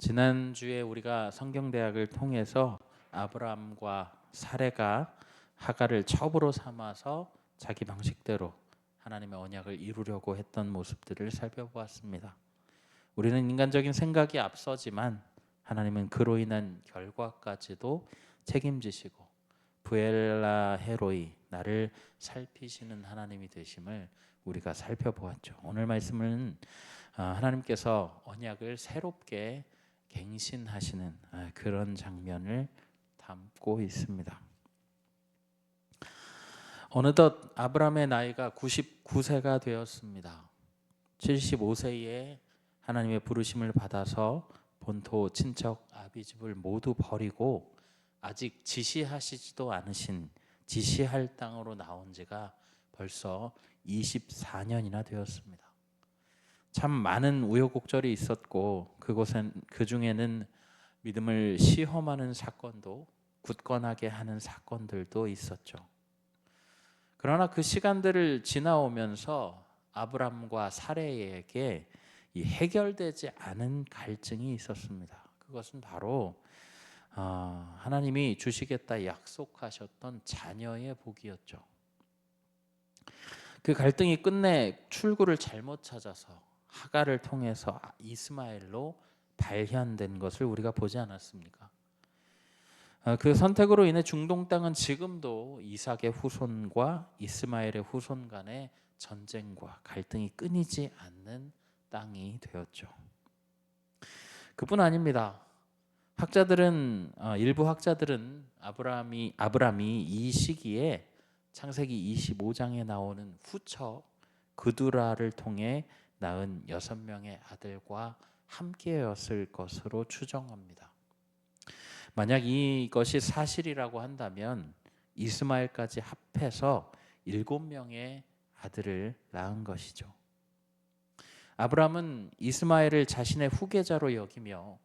지난주에 우리가 성경대학을 통해서 아브라함과 사레가 하갈을 첩으로 삼아서 자기 방식대로 하나님의 언약을 이루려고 했던 모습들을 살펴보았습니다. 우리는 인간적인 생각이 앞서지만 하나님은 그로 인한 결과까지도 책임지시고 부엘라 헤로이, 나를 살피시는 하나님이 되심을 우리가 살펴보았죠. 오늘 말씀은 하나님께서 언약을 새롭게 갱신하시는 그런 장면을 담고 있습니다. 어느덧 아브라함의 나이가 99세가 되었습니다. 75세에 하나님의 부르심을 받아서 본토 친척 아비집을 모두 버리고 아직 지시하시지도 않으신 지시할 땅으로 나온 지가 벌써 24년이나 되었습니다. 참 많은 우여곡절이 있었고 그 중에는 믿음을 시험하는 사건도 굳건하게 하는 사건들도 있었죠. 그러나 그 시간들을 지나오면서 아브람과 사레에게 이 해결되지 않은 갈증이 있었습니다. 그것은 바로 하나님이 주시겠다 약속하셨던 자녀의 복이었죠. 그 갈등이 끝내 출구를 잘못 찾아서 하갈을 통해서 이스마엘로 발현된 것을 우리가 보지 않았습니까? 그 선택으로 인해 중동 땅은 지금도 이삭의 후손과 이스마엘의 후손 간의 전쟁과 갈등이 끊이지 않는 땅이 되었죠. 그뿐 아닙니다. 일부 학자들은 아브람이 이 시기에 창세기 25장에 나오는 후처 그두라를 통해 낳은 6명의 아들과 함께였을 것으로 추정합니다. 만약 이것이 사실이라고 한다면 이스마엘까지 합해서 7명의 아들을 낳은 것이죠. 아브람은 이스마엘을 자신의 후계자로 여기며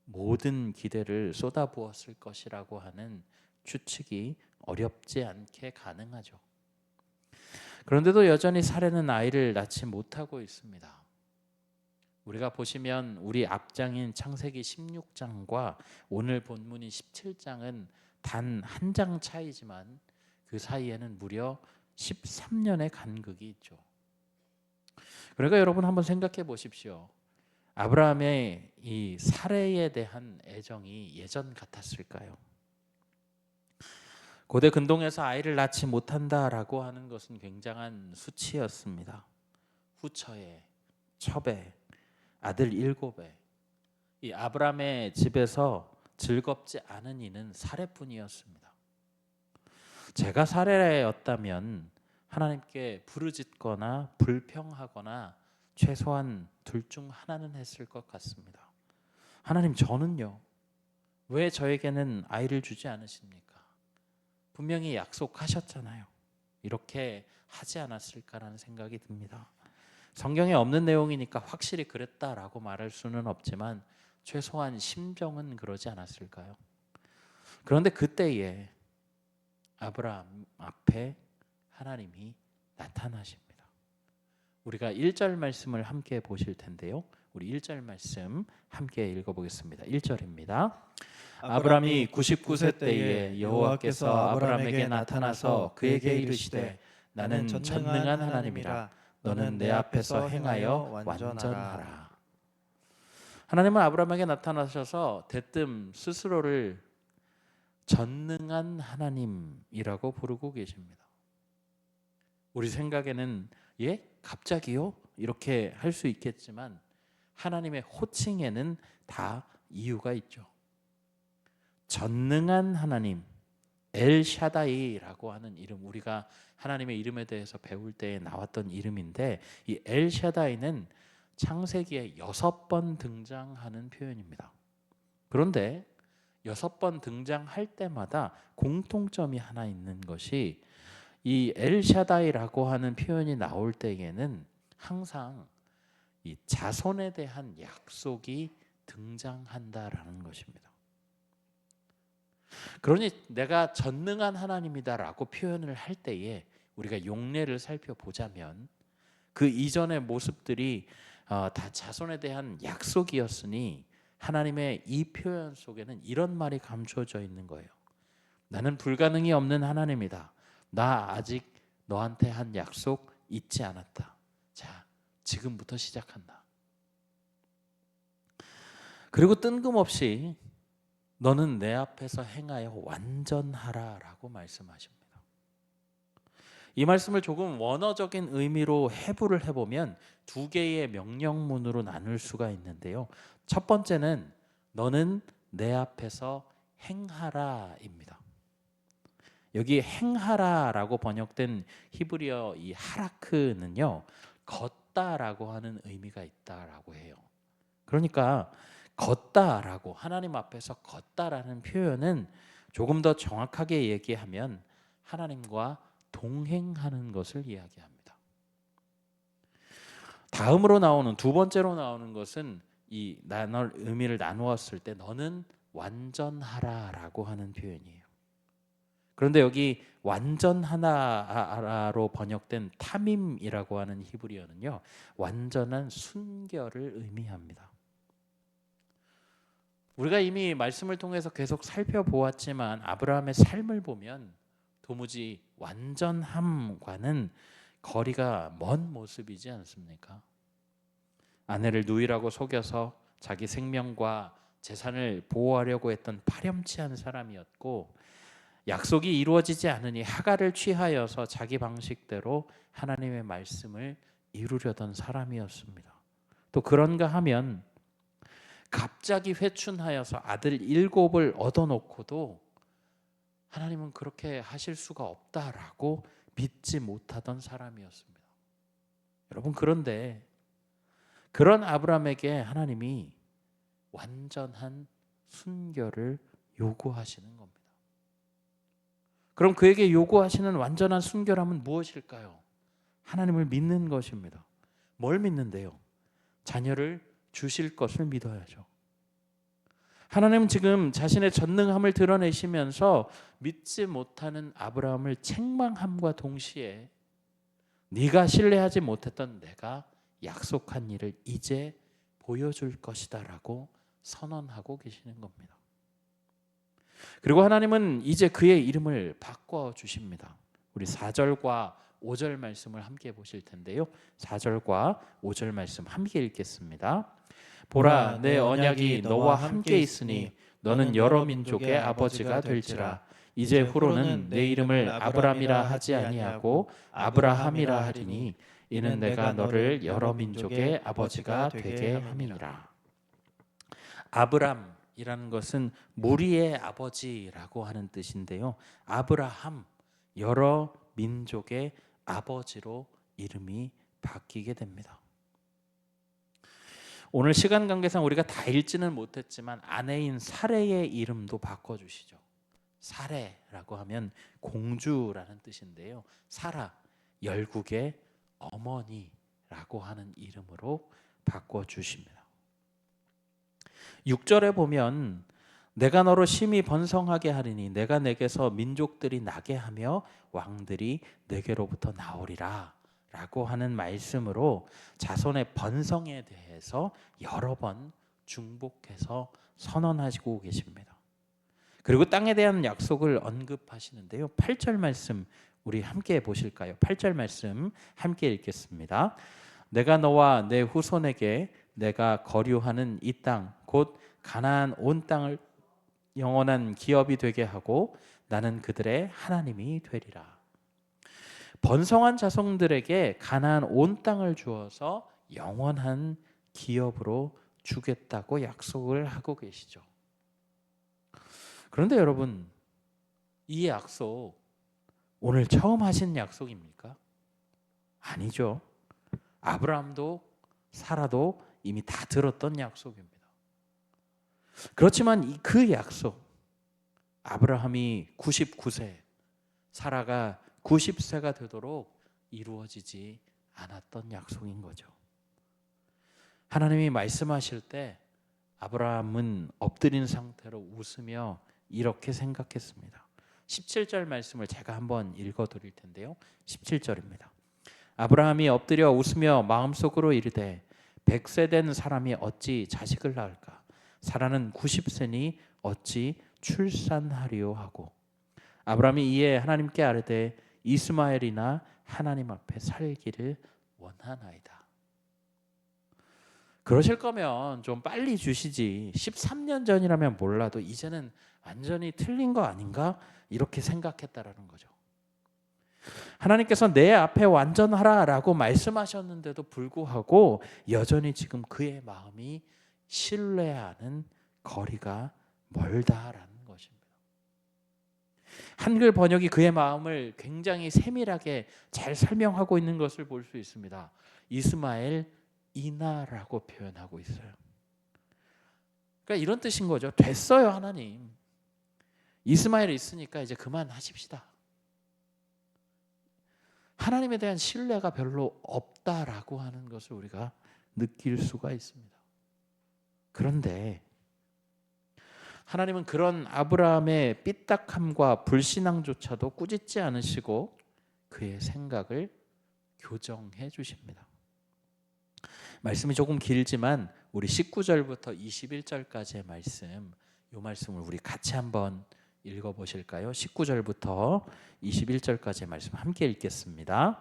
모든 기대를 쏟아부었을 것이라고 하는 추측이 어렵지 않게 가능하죠. 그런데도 여전히 사레는 아이를 낳지 못하고 있습니다. 우리가 보시면 우리 앞장인 창세기 16장과 오늘 본문인 17장은 단 한 장 차이지만 그 사이에는 무려 13년의 간극이 있죠. 그러니까 여러분 한번 생각해 보십시오. 아브라함의 이 사레에 대한 애정이 예전 같았을까요? 고대 근동에서 아이를 낳지 못한다라고 하는 것은 굉장한 수치였습니다. 후처에, 첩에, 아들 7에 이 아브라함의 집에서 즐겁지 않은 이는 사레뿐이었습니다. 제가 사레였다면 하나님께 부르짖거나 불평하거나 최소한 둘 중 하나는 했을 것 같습니다. 하나님, 저는요, 왜 저에게는 아이를 주지 않으십니까? 분명히 약속하셨잖아요. 이렇게 하지 않았을까라는 생각이 듭니다. 성경에 없는 내용이니까 확실히 그랬다라고 말할 수는 없지만 최소한 심정은 그러지 않았을까요? 그런데 그때에 아브라함 앞에 하나님이 나타나십니다. 우리가 1절 말씀을 함께 보실 텐데요. 우리 1절 말씀 함께 읽어보겠습니다. 1절입니다. 아브라함이 99세 때에 여호와께서 아브라함에게 나타나서 그에게 이르시되 나는 전능한 하나님이라 너는 내 앞에서 행하여 완전하라. 하나님은 아브라함에게 나타나셔서 대뜸 스스로를 전능한 하나님이라고 부르고 계십니다. 우리 생각에는 갑자기요? 이렇게 할 수 있겠지만 하나님의 호칭에는 다 이유가 있죠. 전능한 하나님, 엘샤다이라고 하는 이름, 우리가 하나님의 이름에 대해서 배울 때에 나왔던 이름인데 이 엘샤다이는 창세기에 6번 등장하는 표현입니다. 그런데 6번 등장할 때마다 공통점이 하나 있는 것이 이 엘샤다이라고 하는 표현이 나올 때에는 항상 이 자손에 대한 약속이 등장한다라는 것입니다. 그러니 내가 전능한 하나님이다라고 표현을 할 때에 우리가 용례를 살펴보자면 그 이전의 모습들이 다 자손에 대한 약속이었으니 하나님의 이 표현 속에는 이런 말이 감춰져 있는 거예요. 나는 불가능이 없는 하나님이다. 나 아직 너한테 한 약속 잊지 않았다. 자, 지금부터 시작한다. 그리고 뜬금없이 너는 내 앞에서 행하여 완전하라라고 말씀하십니다. 이 말씀을 조금 원어적인 의미로 해부를 해보면 두 개의 명령문으로 나눌 수가 있는데요. 첫 번째는 너는 내 앞에서 행하라입니다. 여기 행하라라고 번역된 히브리어 이 하라크는요, 걷다라고 하는 의미가 있다라고 해요. 그러니까 걷다라고, 하나님 앞에서 걷다라는 표현은 조금 더 정확하게 얘기하면 하나님과 동행하는 것을 이야기합니다. 다음으로 나오는, 두 번째로 나오는 것은 이 의미를 나누었을 때 너는 완전하라라고 하는 표현이에요. 그런데 여기 완전하라로 번역된 타밈이라고 하는 히브리어는요, 완전한 순결을 의미합니다. 우리가 이미 말씀을 통해서 계속 살펴보았지만 아브라함의 삶을 보면 도무지 완전함과는 거리가 먼 모습이지 않습니까? 아내를 누이라고 속여서 자기 생명과 재산을 보호하려고 했던 파렴치한 사람이었고, 약속이 이루어지지 않으니 하갈을 취하여서 자기 방식대로 하나님의 말씀을 이루려던 사람이었습니다. 또 그런가 하면 갑자기 회춘하여서 아들 7을 얻어놓고도 하나님은 그렇게 하실 수가 없다라고 믿지 못하던 사람이었습니다. 여러분, 그런데 그런 아브라함에게 하나님이 완전한 순결을 요구하시는 겁니다. 그럼 그에게 요구하시는 완전한 순결함은 무엇일까요? 하나님을 믿는 것입니다. 뭘 믿는데요? 자녀를 주실 것을 믿어야죠. 하나님은 지금 자신의 전능함을 드러내시면서 믿지 못하는 아브라함을 책망함과 동시에 네가 신뢰하지 못했던 내가 약속한 일을 이제 보여줄 것이다 라고 선언하고 계시는 겁니다. 그리고 하나님은 이제 그의 이름을 바꿔주십니다. 우리 4절과 5절 말씀을 함께 보실 텐데요. 4절과 5절 말씀 함께 읽겠습니다. 보라, 내 언약이 너와 함께 있으니 너는 여러 민족의 아버지가 될지라. 이제 후로는 내 이름을 아브람이라 하지 아니하고 아브라함이라 하리니 이는 내가 너를 여러 민족의 아버지가 되게 함이니라. 아브람이라는 것은 무리의 아버지라고 하는 뜻인데요. 아브라함, 여러 민족의 아버지로 이름이 바뀌게 됩니다. 오늘 시간 관계상 우리가 다 읽지는 못했지만 아내인 사레의 이름도 바꿔주시죠. 사레라고 하면 공주라는 뜻인데요. 사라, 열국의 어머니라고 하는 이름으로 바꿔주십니다. 6절에 보면 내가 너로 심히 번성하게 하리니 내가 내게서 민족들이 나게 하며 왕들이 내게로부터 나오리라 라고 하는 말씀으로 자손의 번성에 대해서 여러 번 중복해서 선언하시고 계십니다. 그리고 땅에 대한 약속을 언급하시는데요. 8절 말씀 우리 함께 보실까요? 8절 말씀 함께 읽겠습니다. 내가 너와 내 후손에게 내가 거류하는 이 땅 곧 가나안 온 땅을 영원한 기업이 되게 하고 나는 그들의 하나님이 되리라. 번성한 자손들에게 가나안 온 땅을 주어서 영원한 기업으로 주겠다고 약속을 하고 계시죠. 그런데 여러분, 이 약속 오늘 처음 하신 약속입니까? 아니죠. 아브라함도 사라도 이미 다 들었던 약속입니다. 그렇지만 그 약속, 아브라함이 99세, 사라가 90세가 되도록 이루어지지 않았던 약속인 거죠. 하나님이 말씀하실 때 아브라함은 엎드린 상태로 웃으며 이렇게 생각했습니다. 17절 말씀을 제가 한번 읽어드릴 텐데요. 17절입니다. 아브라함이 엎드려 웃으며 마음속으로 이르되 100세 된 사람이 어찌 자식을 낳을까? 사라는 90세니 어찌 출산하리요 하고 아브라함이 이에 하나님께 아뢰되 이스마엘이나 하나님 앞에 살기를 원하나이다. 그러실 거면 좀 빨리 주시지. 13년 전이라면 몰라도 이제는 완전히 틀린 거 아닌가? 이렇게 생각했다라는 거죠. 하나님께서 내 앞에 완전하라라고 말씀하셨는데도 불구하고 여전히 지금 그의 마음이 신뢰하는 거리가 멀다라는 것입니다. 한글 번역이 그의 마음을 굉장히 세밀하게 잘 설명하고 있는 것을 볼 수 있습니다. 이스마엘 이나라고 표현하고 있어요. 그러니까 이런 뜻인 거죠. 됐어요, 하나님. 이스마엘이 있으니까 이제 그만하십시다. 하나님에 대한 신뢰가 별로 없다라고 하는 것을 우리가 느낄 수가 있습니다. 그런데 하나님은 그런 아브라함의 삐딱함과 불신앙조차도 꾸짖지 않으시고 그의 생각을 교정해 주십니다. 말씀이 조금 길지만 우리 19절부터 21절까지의 말씀, 이 말씀을 우리 같이 한번 읽어보실까요? 19절부터 21절까지의 말씀 함께 읽겠습니다.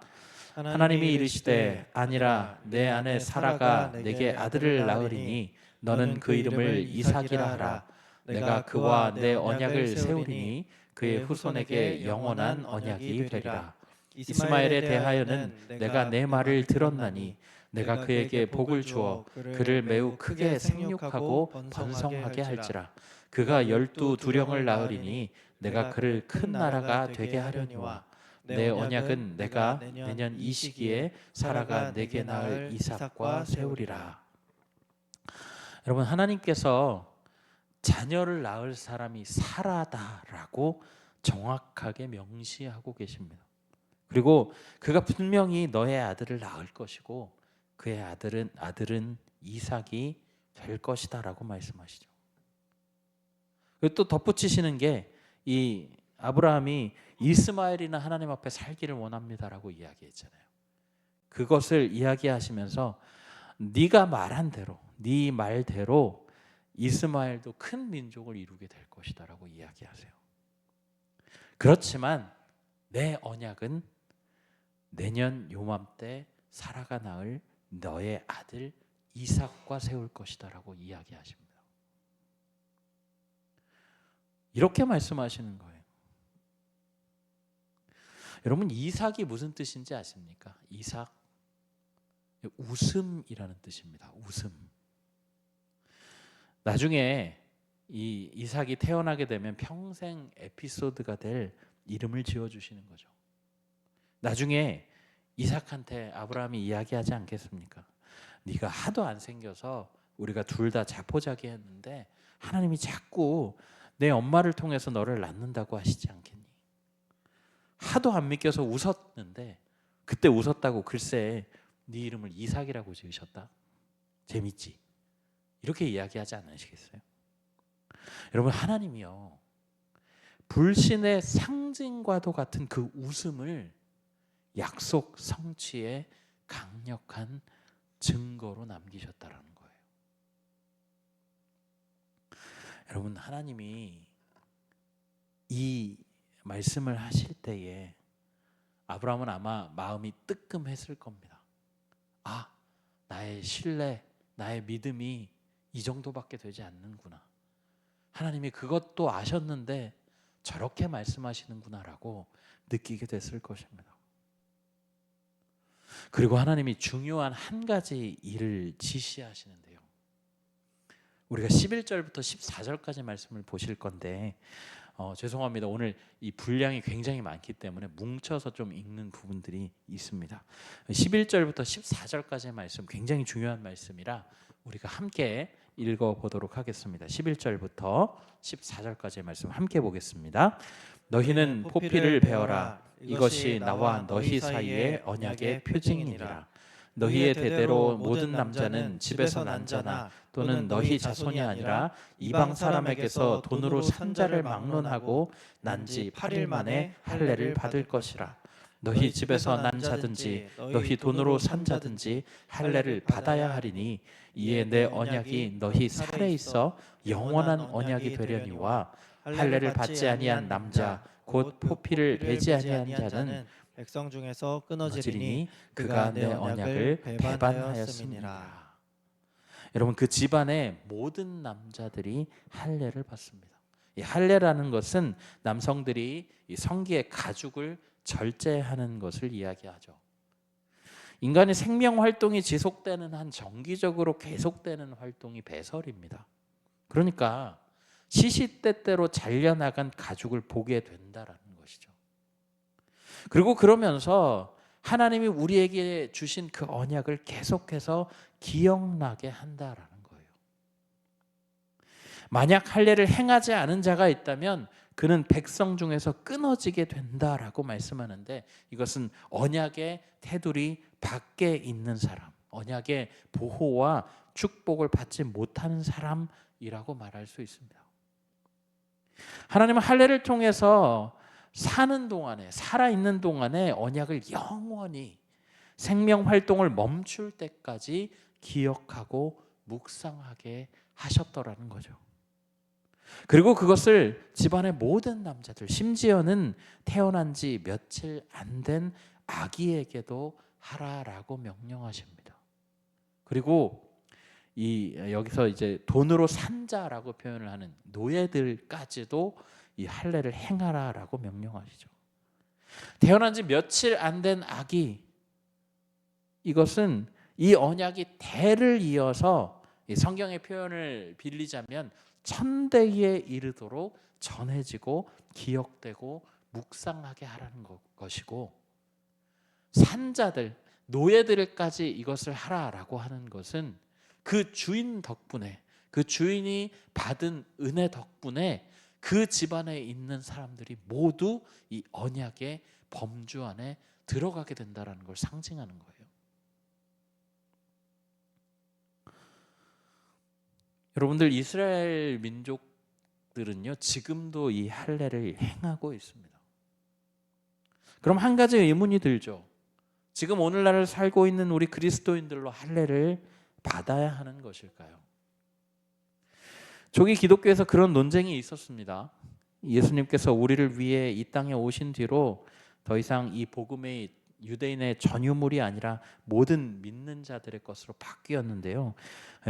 하나님이 이르시되 아니라 내 아내 사라가 내게 아들을 낳으리니 너는 그 이름을 이삭이라 하라. 내가 그와 내 언약을 세우리니 그의 후손에게 영원한 언약이 되리라. 이스마엘에 대하여는 내가 내 말을 들었나니 내가 그에게 복을 주어 그를 매우 크게 생육하고 번성하게 할지라. 그가 12두령을 낳으리니 내가 그를 큰 나라가 되게 하려니와 내 언약은 내가 내년 이 시기에 사라가 내게 낳을 이삭과 세우리라. 여러분, 하나님께서 자녀를 낳을 사람이 사라다라고 정확하게 명시하고 계십니다. 그리고 그가 분명히 너의 아들을 낳을 것이고 그의 아들은 이삭이 될 것이다라고 말씀하시죠. 그리고 또 덧붙이시는 게 이 아브라함이 이스마엘이나 하나님 앞에 살기를 원합니다라고 이야기했잖아요. 그것을 이야기하시면서 네가 말한 대로, 네 말대로 이스마엘도 큰 민족을 이루게 될 것이다라고 이야기하세요. 그렇지만 내 언약은 내년 요맘때 사라가 낳을 너의 아들 이삭과 세울 것이다라고 이야기하십니다. 이렇게 말씀하시는 거예요. 여러분, 이삭이 무슨 뜻인지 아십니까? 이삭, 웃음이라는 뜻입니다. 웃음. 나중에 이 이삭이 태어나게 되면 평생 에피소드가 될 이름을 지어주시는 거죠. 나중에 이삭한테 아브라함이 이야기하지 않겠습니까? 네가 하도 안 생겨서 우리가 둘 다 자포자기했는데 하나님이 자꾸 내 엄마를 통해서 너를 낳는다고 하시지 않겠니? 하도 안 믿겨서 웃었는데 그때 웃었다고 글쎄 네 이름을 이삭이라고 지으셨다. 재밌지? 이렇게 이야기하지 않으시겠어요? 여러분, 하나님이요, 불신의 상징과도 같은 그 웃음을 약속 성취의 강력한 증거로 남기셨다라는 거예요. 여러분, 하나님이 이 말씀을 하실 때에 아브라함은 아마 마음이 뜨끔했을 겁니다. 아, 나의 신뢰, 나의 믿음이 이 정도밖에 되지 않는구나. 하나님이 그것도 아셨는데 저렇게 말씀하시는구나라고 느끼게 됐을 것입니다. 그리고 하나님이 중요한 한 가지 일을 지시하시는데요. 우리가 11절부터 14절까지 말씀을 보실 건데 죄송합니다. 오늘 이 분량이 굉장히 많기 때문에 뭉쳐서 좀 읽는 부분들이 있습니다. 11절부터 14절까지의 말씀 굉장히 중요한 말씀이라 우리가 함께 읽어보도록 하겠습니다. 11절부터 14절까지의 말씀 함께 보겠습니다. 너희는 포피를 베어라. 이것이 나와 너희 사이의 언약의 표징이니라. 너희의 대대로 모든 남자는 집에서 난 자나 또는 너희 자손이 아니라 이방 사람에게서 돈으로 산 자를 막론하고 난 지 8일 만에 할례를 받을 것이라. 너희 집에서 난 자든지 너희 돈으로 산 자든지 할례를 받아야 하리니 이에 내 언약이 너희 살에 있어 영원한 언약이 되려니와 할례를 받지 아니한 남자 곧 포피를 베지 아니한 자는 백성 중에서 끊어지리니 끊어지리니 그가 내 언약을 배반하였음이니라. 여러분, 그 집안의 모든 남자들이 할례를 받습니다. 이 할례라는 것은 남성들이 이 성기의 가죽을 절제하는 것을 이야기하죠. 인간의 생명 활동이 지속되는 한 정기적으로 계속되는 활동이 배설입니다. 그러니까 시시때때로 잘려나간 가죽을 보게 된다라는 것이죠. 그리고 그러면서 하나님이 우리에게 주신 그 언약을 계속해서 기억나게 한다라는 거예요. 만약 할례를 행하지 않은 자가 있다면 그는 백성 중에서 끊어지게 된다라고 말씀하는데, 이것은 언약의 테두리 밖에 있는 사람, 언약의 보호와 축복을 받지 못하는 사람이라고 말할 수 있습니다. 하나님은 할례를 통해서 사는 동안에, 살아있는 동안에 언약을 영원히 생명 활동을 멈출 때까지 기억하고 묵상하게 하셨더라는 거죠. 그리고 그것을 집안의 모든 남자들, 심지어는 태어난 지 며칠 안 된 아기에게도 하라라고 명령하십니다. 그리고 여기서 이제 돈으로 산 자라고 표현을 하는 노예들까지도 이 할례를 행하라라고 명령하시죠. 태어난 지 며칠 안 된 아기, 이것은 이 언약이 대를 이어서 성경의 표현을 빌리자면 천대에 이르도록 전해지고 기억되고 묵상하게 하라는 것이고, 산자들, 노예들까지 이것을 하라라고 하는 것은 그 주인 덕분에, 그 주인이 받은 은혜 덕분에 그 집안에 있는 사람들이 모두 이 언약의 범주 안에 들어가게 된다는 걸 상징하는 거예요. 여러분들, 이스라엘 민족들은요 지금도 이 할례를 행하고 있습니다. 그럼 한 가지 의문이 들죠. 지금 오늘날 살고 있는 우리 그리스도인들로 할례를 받아야 하는 것일까요? 초기 기독교에서 그런 논쟁이 있었습니다. 예수님께서 우리를 위해 이 땅에 오신 뒤로 더 이상 이 복음의 유대인의 전유물이 아니라 모든 믿는 자들의 것으로 바뀌었는데요.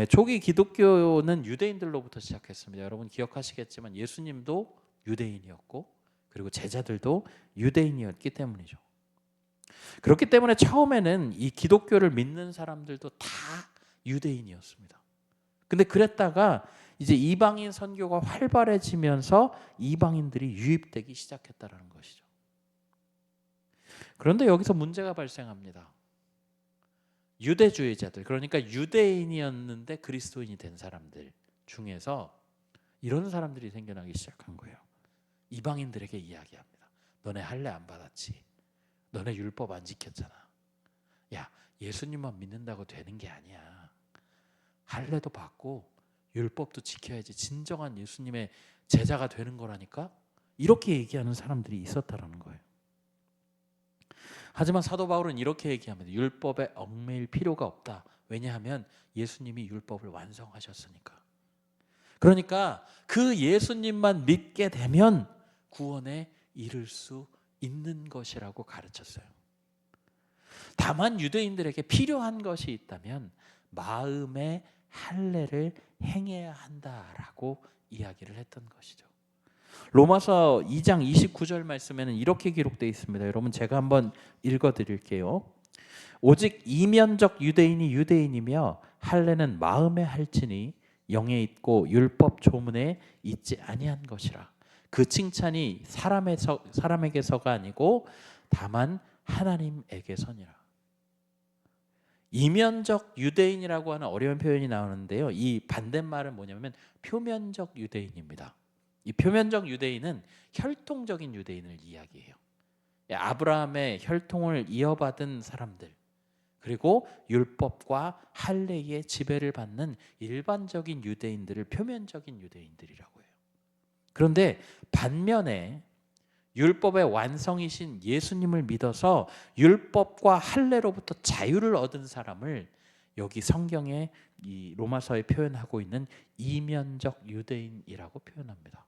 초기 기독교는 유대인들로부터 시작했습니다. 여러분 기억하시겠지만 예수님도 유대인이었고 그리고 제자들도 유대인이었기 때문이죠. 그렇기 때문에 처음에는 이 기독교를 믿는 사람들도 다 유대인이었습니다. 근데 그랬다가 이제 이방인 선교가 활발해지면서 이방인들이 유입되기 시작했다는 것이죠. 그런데 여기서 문제가 발생합니다. 유대주의자들, 그러니까 유대인이었는데 그리스도인이 된 사람들 중에서 이런 사람들이 생겨나기 시작한 거예요. 이방인들에게 이야기합니다. 너네 할례 안 받았지? 너네 율법 안 지켰잖아. 야, 예수님만 믿는다고 되는 게 아니야. 할례도 받고 율법도 지켜야지 진정한 예수님의 제자가 되는 거라니까? 이렇게 얘기하는 사람들이 있었다는 거예요. 하지만 사도 바울은 이렇게 얘기합니다. 율법에 얽매일 필요가 없다. 왜냐하면 예수님이 율법을 완성하셨으니까. 그러니까 그 예수님만 믿게 되면 구원에 이를 수 있는 것이라고 가르쳤어요. 다만 유대인들에게 필요한 것이 있다면 마음의 할례를 행해야 한다라고 이야기를 했던 것이죠. 로마서 2장 29절 말씀에는 이렇게 기록되어 있습니다. 여러분 제가 한번 읽어드릴게요. 오직 이면적 유대인이 유대인이며 할례는 마음에 할지니 영에 있고 율법 조문에 있지 아니한 것이라. 그 칭찬이 사람에게서가 아니고 다만 하나님에게서니라. 이면적 유대인이라고 하는 어려운 표현이 나오는데요. 이 반대말은 뭐냐면 표면적 유대인입니다. 이 표면적 유대인은 혈통적인 유대인을 이야기해요. 아브라함의 혈통을 이어받은 사람들, 그리고 율법과 할례의 지배를 받는 일반적인 유대인들을 표면적인 유대인들이라고 해요. 그런데 반면에 율법의 완성이신 예수님을 믿어서 율법과 할례로부터 자유를 얻은 사람을 여기 성경에 이 로마서에 표현하고 있는 이면적 유대인이라고 표현합니다.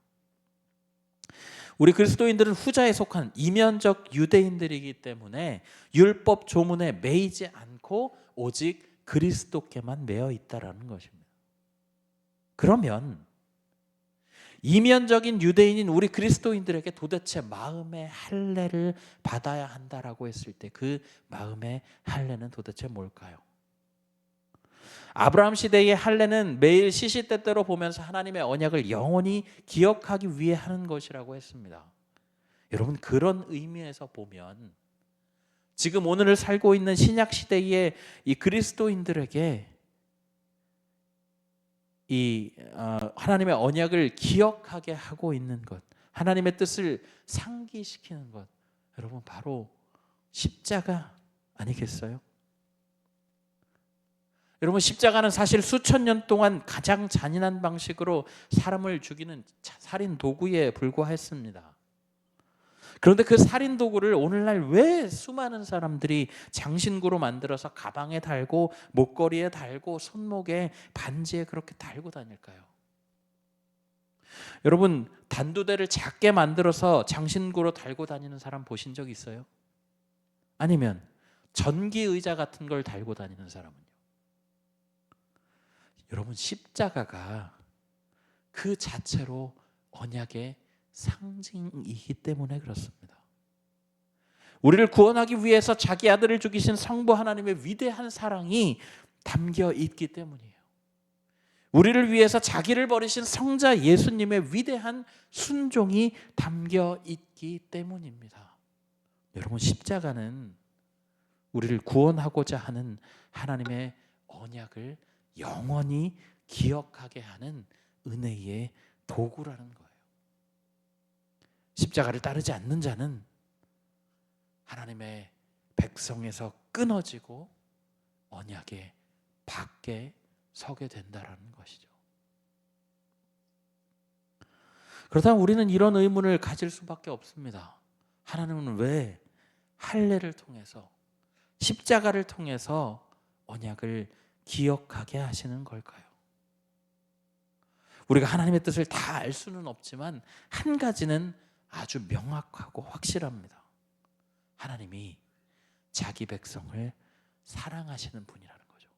우리 그리스도인들은 후자에 속한 이면적 유대인들이기 때문에 율법 조문에 매이지 않고 오직 그리스도께만 매여 있다라는 것입니다. 그러면 이면적인 유대인인 우리 그리스도인들에게 도대체 마음의 할례를 받아야 한다라고 했을 때 그 마음의 할례는 도대체 뭘까요? 아브라함 시대의 할례는 매일 시시때때로 보면서 하나님의 언약을 영원히 기억하기 위해 하는 것이라고 했습니다. 여러분, 그런 의미에서 보면 지금 오늘을 살고 있는 신약 시대의 이 그리스도인들에게 이 하나님의 언약을 기억하게 하고 있는 것, 하나님의 뜻을 상기시키는 것, 여러분 바로 십자가 아니겠어요? 여러분, 십자가는 사실 수천 년 동안 가장 잔인한 방식으로 사람을 죽이는 살인 도구에 불과했습니다. 그런데 그 살인 도구를 오늘날 왜 수많은 사람들이 장신구로 만들어서 가방에 달고 목걸이에 달고 손목에 반지에 그렇게 달고 다닐까요? 여러분, 단두대를 작게 만들어서 장신구로 달고 다니는 사람 보신 적 있어요? 아니면 전기 의자 같은 걸 달고 다니는 사람은요? 여러분, 십자가가 그 자체로 언약의 상징이기 때문에 그렇습니다. 우리를 구원하기 위해서 자기 아들을 죽이신 성부 하나님의 위대한 사랑이 담겨 있기 때문이에요. 우리를 위해서 자기를 버리신 성자 예수님의 위대한 순종이 담겨 있기 때문입니다. 여러분, 십자가는 우리를 구원하고자 하는 하나님의 언약을 영원히 기억하게 하는 은혜의 도구라는 거예요. 십자가를 따르지 않는 자는 하나님의 백성에서 끊어지고 언약의 밖에 서게 된다라는 것이죠. 그렇다면 우리는 이런 의문을 가질 수밖에 없습니다. 하나님은 왜 할례를 통해서, 십자가를 통해서 언약을 기억하게 하시는 걸까요? 우리가 하나님의 뜻을 다 알 수는 없지만 한 가지는 아주 명확하고 확실합니다. 하나님이 자기 백성을 사랑하시는 분이라는 거죠.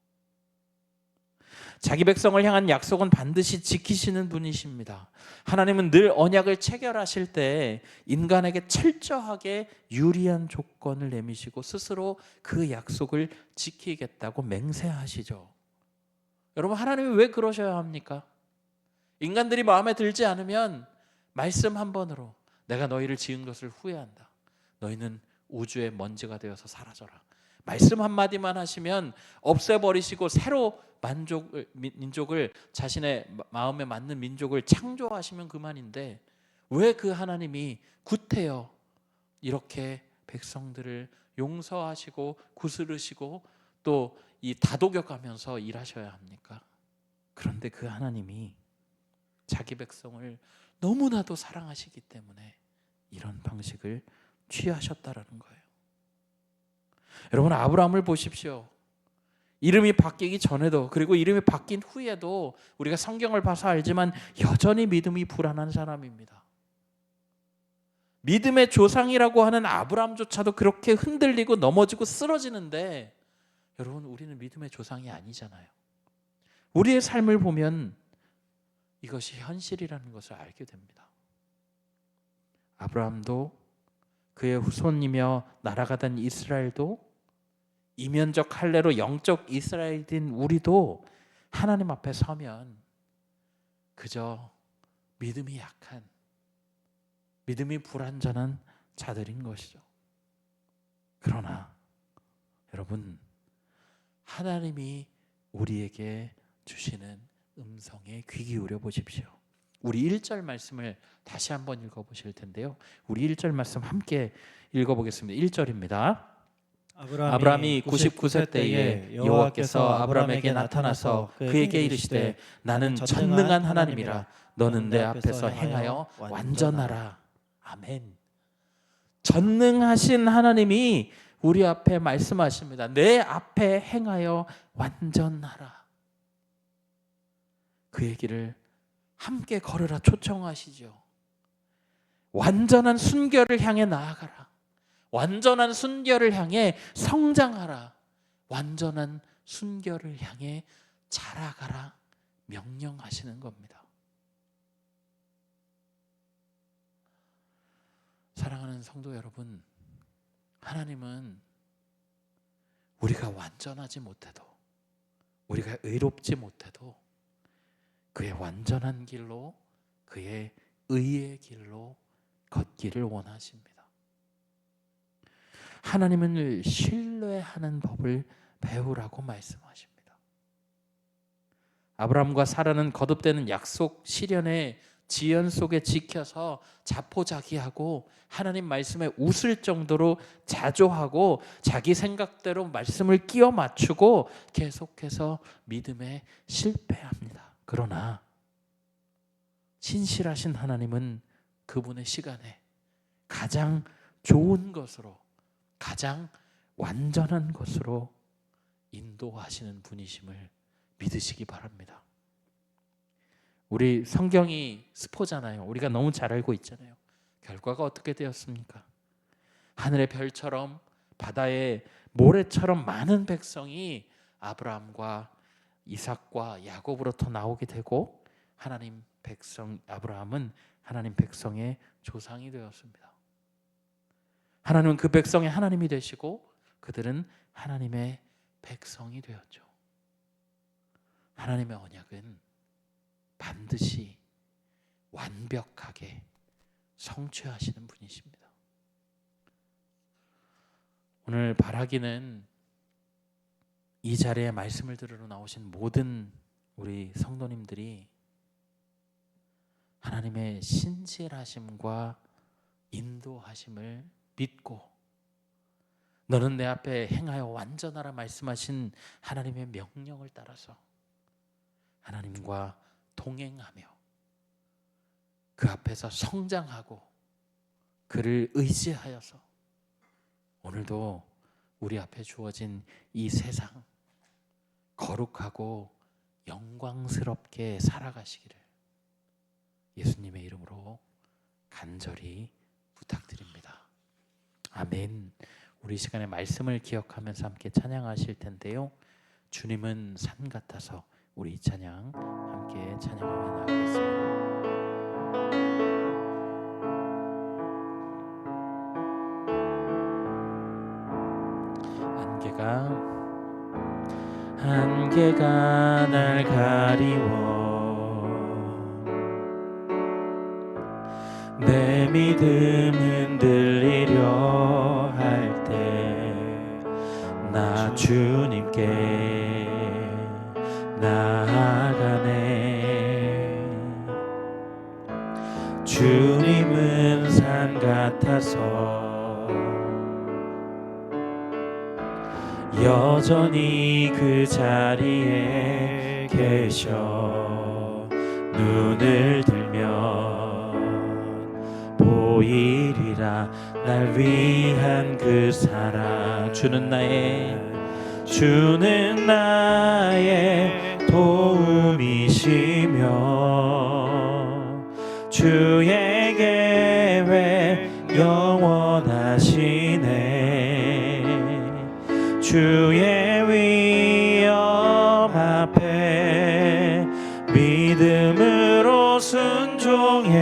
자기 백성을 향한 약속은 반드시 지키시는 분이십니다. 하나님은 늘 언약을 체결하실 때 인간에게 철저하게 유리한 조건을 내미시고 스스로 그 약속을 지키겠다고 맹세하시죠. 여러분, 하나님이 왜 그러셔야 합니까? 인간들이 마음에 들지 않으면 말씀 한 번으로 내가 너희를 지은 것을 후회한다. 너희는 우주의 먼지가 되어서 사라져라. 말씀 한마디만 하시면 없애버리시고 새로 민족을, 자신의 마음에 맞는 민족을 창조하시면 그만인데 왜 그 하나님이 구태여 이렇게 백성들을 용서하시고 구스르시고 또 이 다독여가면서 일하셔야 합니까? 그런데 그 하나님이 자기 백성을 너무나도 사랑하시기 때문에 이런 방식을 취하셨다라는 거예요. 여러분, 아브라함을 보십시오. 이름이 바뀌기 전에도 그리고 이름이 바뀐 후에도 우리가 성경을 봐서 알지만 여전히 믿음이 불안한 사람입니다. 믿음의 조상이라고 하는 아브라함조차도 그렇게 흔들리고 넘어지고 쓰러지는데 여러분, 우리는 믿음의 조상이 아니잖아요. 우리의 삶을 보면 이것이 현실이라는 것을 알게 됩니다. 아브라함도 그의 후손이며 나라가던 이스라엘도 이면적 할례로 영적 이스라엘인 우리도 하나님 앞에 서면 그저 믿음이 약한, 믿음이 불완전한 자들인 것이죠. 그러나 여러분, 하나님이 우리에게 주시는 음성에 귀 기울여 보십시오. 우리 1절 말씀을 다시 한번 읽어보실 텐데요. 우리 1절 말씀 함께 읽어보겠습니다. 1절입니다. 아브라함이 99세 때에 여호와께서 아브라함에게 나타나서 그에게 이르시되 나는 전능한 하나님이라 너는 내 앞에서 행하여 완전하라. 아멘. 전능하신 하나님이 우리 앞에 말씀하십니다. 내 앞에 행하여 완전하라. 그의 길을 함께 걸으라 초청하시죠. 완전한 순결을 향해 나아가라. 완전한 순결을 향해 성장하라. 완전한 순결을 향해 자라가라 명령하시는 겁니다. 사랑하는 성도 여러분, 하나님은 우리가 완전하지 못해도, 우리가 의롭지 못해도 그의 완전한 길로, 그의 의의 길로 걷기를 원하십니다. 하나님을 신뢰하는 법을 배우라고 말씀하십니다. 아브라함과 사라는 거듭되는 약속 실현의 지연 속에 지켜서 자포자기하고 하나님 말씀에 웃을 정도로 자조하고 자기 생각대로 말씀을 끼워 맞추고 계속해서 믿음에 실패합니다. 그러나 신실하신 하나님은 그분의 시간에 가장 좋은 것으로, 가장 완전한 것으로 인도하시는 분이심을 믿으시기 바랍니다. 우리 성경이 스포잖아요. 우리가 너무 잘 알고 있잖아요. 결과가 어떻게 되었습니까? 하늘의 별처럼 바다의 모래처럼 많은 백성이 아브라함과 이삭과 야곱으로부터 나오게 되고, 하나님 백성 아브라함은 하나님 백성의 조상이 되었습니다. 하나님은 그 백성의 하나님이 되시고 그들은 하나님의 백성이 되었죠. 하나님의 언약은 반드시 완벽하게 성취하시는 분이십니다. 오늘 바라기는 이 자리에 말씀을 들으러 나오신 모든 우리 성도님들이 하나님의 신실하심과 인도하심을 믿고, 너는 내 앞에 행하여 완전하라 말씀하신 하나님의 명령을 따라서 하나님과 동행하며 그 앞에서 성장하고 그를 의지하여서 오늘도 우리 앞에 주어진 이 세상 거룩하고 영광스럽게 살아가시기를 예수님의 이름으로 간절히 부탁드립니다. 아멘. 우리 시간에 말씀을 기억하면서 함께 찬양하실 텐데요. 주님은 산 같아서 우리 이 찬양 함께 찬양하며 나가겠습니다. 안개가 날 가리워 내 믿음 흔들리려 할 때 나 주님께 나아가네. 주님은 산 같아서 여전히 그 자리에 계셔. 눈을 들면 보이리라 날 위한 그 사랑. 주는 나의 도움이시며 주의 계획 영원하시네. 주의 위엄 앞에 믿음으로 순종해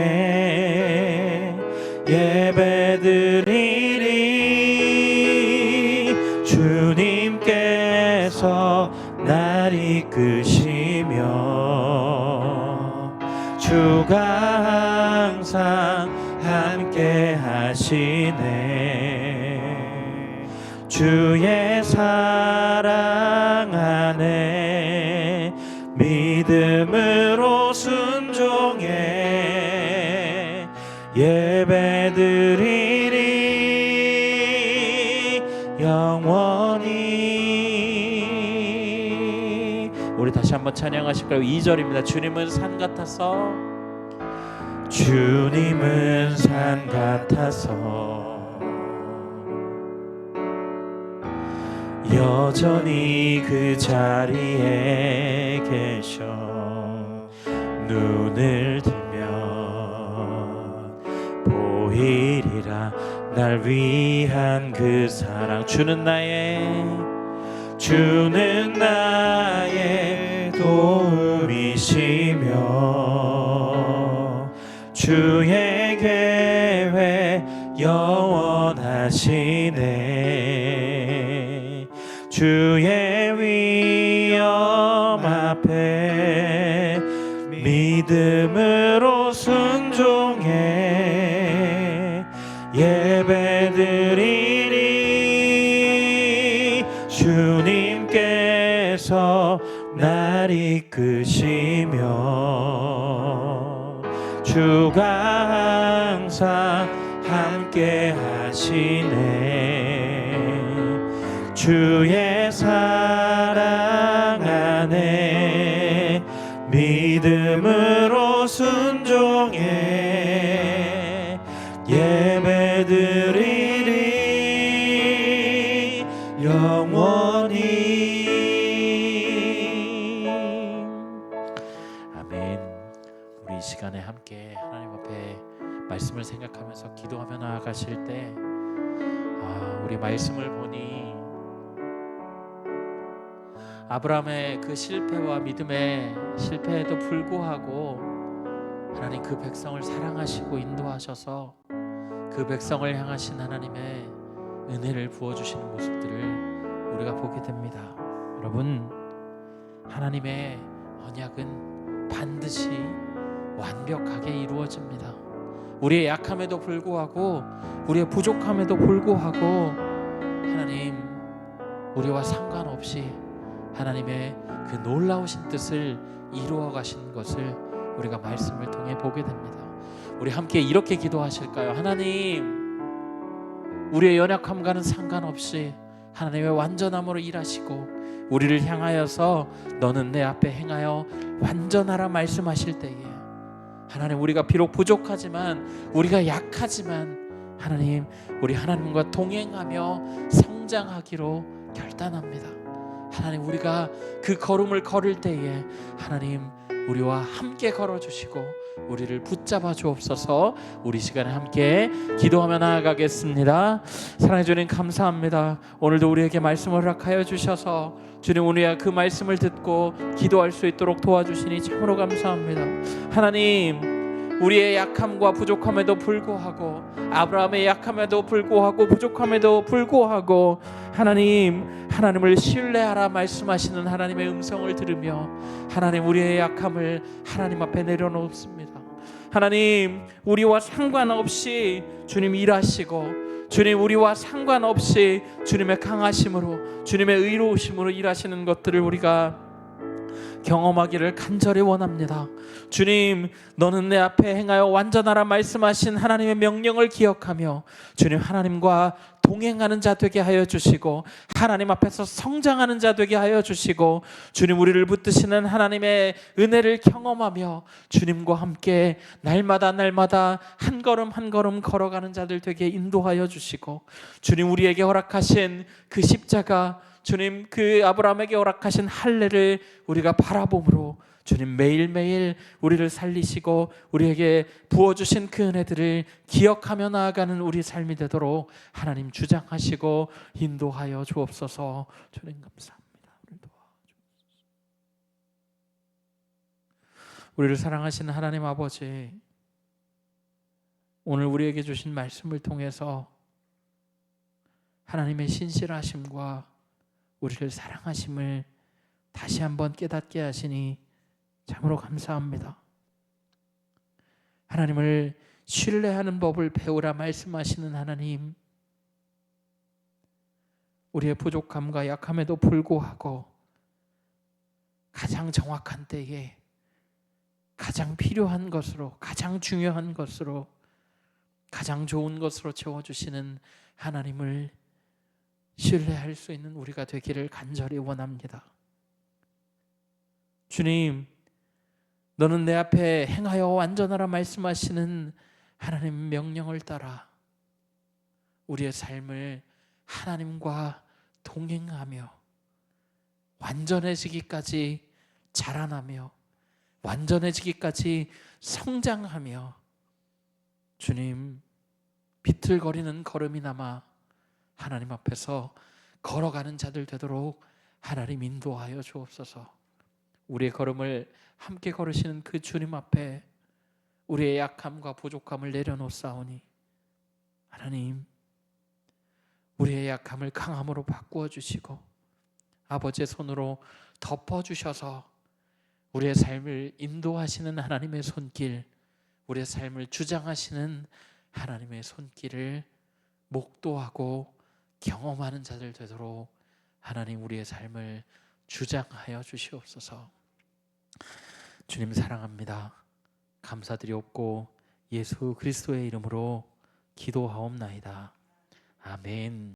예배드리리. 주님께서 날 이끄시며 주가 항상 함께 하시네. 주의 사랑 안에 믿음으로 순종해 예배드리리 영원히. 우리 다시 한번 찬양하실까요? 2절입니다. 주님은 산 같아서, 주님은 산 같아서 여전히 그 자리에 계셔. 눈을 들면 보이리라 날 위한 그 사랑. 주는 나의 도움이시며 주의 계획 영원하시네. 주의 위엄 앞에 믿음으로 순종해 예배드리니 주님께서 날 이끄시며 주가 항상 함께 하시네. 주의 사랑 안에 믿음으로 순종해 예배드리리 영원히. 아멘. 우리 이 시간에 함께 하나님 앞에 말씀을 생각하면서 기도하며 나아가실 때 우리 말씀을 보니 아브라함의 그 실패와 믿음의 실패에도 불구하고 하나님 그 백성을 사랑하시고 인도하셔서 그 백성을 향하신 하나님의 은혜를 부어주시는 모습들을 우리가 보게 됩니다. 여러분, 하나님의 언약은 반드시 완벽하게 이루어집니다. 우리의 약함에도 불구하고, 우리의 부족함에도 불구하고 하나님 우리와 상관없이 하나님의 그 놀라우신 뜻을 이루어 가신 것을 우리가 말씀을 통해 보게 됩니다. 우리 함께 이렇게 기도하실까요? 하나님, 우리의 연약함과는 상관없이 하나님의 완전함으로 일하시고 우리를 향하여서 너는 내 앞에 행하여 완전하라 말씀하실 때에 하나님, 우리가 비록 부족하지만, 우리가 약하지만 하나님, 우리 하나님과 동행하며 성장하기로 결단합니다. 하나님, 우리가 그 걸음을 걸을 때에 하나님 우리와 함께 걸어주시고 우리를 붙잡아 주옵소서. 우리 시간에 함께 기도하며 나아가겠습니다. 사랑해 주님, 감사합니다. 오늘도 우리에게 말씀을 허락하여 주셔서 주님, 우리가 그 말씀을 듣고 기도할 수 있도록 도와주시니 참으로 감사합니다. 하나님, 우리의 약함과 부족함에도 불구하고, 아브라함의 약함에도 불구하고 부족함에도 불구하고 하나님을 신뢰하라 말씀하시는 하나님의 음성을 들으며 하나님, 우리의 약함을 하나님 앞에 내려놓습니다. 하나님, 우리와 상관없이 주님 일하시고, 주님 우리와 상관없이 주님의 강하심으로, 주님의 의로우심으로 일하시는 것들을 우리가 경험하기를 간절히 원합니다. 주님, 너는 내 앞에 행하여 완전하라 말씀하신 하나님의 명령을 기억하며 주님, 하나님과 동행하는 자 되게 하여 주시고 하나님 앞에서 성장하는 자 되게 하여 주시고 주님, 우리를 붙드시는 하나님의 은혜를 경험하며 주님과 함께 날마다 한 걸음 한 걸음 걸어가는 자들 되게 인도하여 주시고 주님, 우리에게 허락하신 그 십자가, 주님 그 아브라함에게 허락하신 할례를 우리가 바라봄으로 주님 매일매일 우리를 살리시고 우리에게 부어주신 그 은혜들을 기억하며 나아가는 우리 삶이 되도록 하나님 주장하시고 인도하여 주옵소서. 주님 감사합니다. 우리를 사랑하시는 하나님 아버지, 오늘 우리에게 주신 말씀을 통해서 하나님의 신실하심과 우리를 사랑하심을 다시 한번 깨닫게 하시니 참으로 감사합니다. 하나님을 신뢰하는 법을 배우라 말씀하시는 하나님, 우리의 부족함과 약함에도 불구하고 가장 정확한 때에 가장 필요한 것으로, 가장 중요한 것으로, 가장 좋은 것으로 채워주시는 하나님을 신뢰할 수 있는 우리가 되기를 간절히 원합니다. 주님, 너는 내 앞에 행하여 완전하라 말씀하시는 하나님 명령을 따라 우리의 삶을 하나님과 동행하며 완전해지기까지 자라나며 완전해지기까지 성장하며 주님 비틀거리는 걸음이나마 하나님 앞에서 걸어가는 자들 되도록 하나님 인도하여 주옵소서. 우리의 걸음을 함께 걸으시는 그 주님 앞에 우리의 약함과 부족함을 내려놓사오니 하나님 우리의 약함을 강함으로 바꾸어 주시고 아버지의 손으로 덮어주셔서 우리의 삶을 인도하시는 하나님의 손길, 우리의 삶을 주장하시는 하나님의 손길을 목도하고 경험하는 자들 되도록 하나님 우리의 삶을 주장하여 주시옵소서. 주님 사랑합니다. 감사드리옵고 예수 그리스도의 이름으로 기도하옵나이다. 아멘.